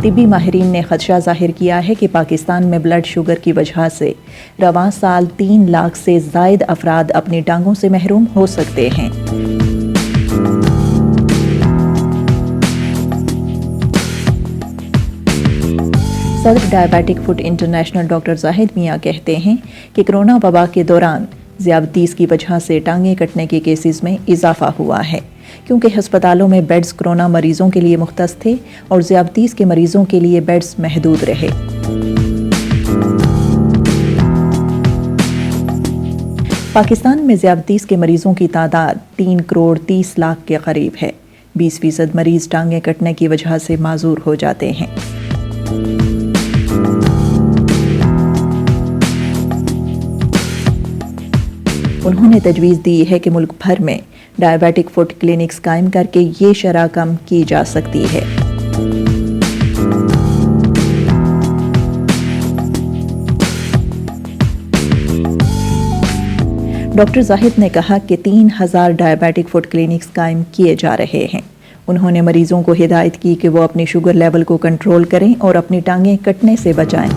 طبی ماہرین نے خدشہ ظاہر کیا ہے کہ پاکستان میں بلڈ شوگر کی وجہ سے رواں سال 3 لاکھ سے زائد افراد اپنی ٹانگوں سے محروم ہو سکتے ہیں۔ صدر ڈائبیٹک فٹ انٹرنیشنل ڈاکٹر زاہد میاں کہتے ہیں کہ کرونا وبا کے دوران ذیابیطس کی وجہ سے ٹانگیں کٹنے کے کیسز میں اضافہ ہوا ہے، کیونکہ ہسپتالوں میں بیڈز کرونا مریضوں کے لیے مختص تھے اور ذیابیطس کے مریضوں کے لیے بیڈز محدود رہے۔ پاکستان میں ذیابیطس کے مریضوں کی تعداد 3 کروڑ 30 لاکھ کے قریب ہے۔ 20% مریض ٹانگیں کٹنے کی وجہ سے معذور ہو جاتے ہیں۔ انہوں نے تجویز دی ہے کہ ملک بھر میں ڈائبیٹک فٹ کلینکس قائم کر کے یہ شرح کم کی جا سکتی ہے۔ ڈاکٹر زاہد نے کہا کہ 3000 ڈائبیٹک فٹ کلینکس قائم کیے جا رہے ہیں۔ انہوں نے مریضوں کو ہدایت کی کہ وہ اپنی شوگر لیول کو کنٹرول کریں اور اپنی ٹانگیں کٹنے سے بچائیں۔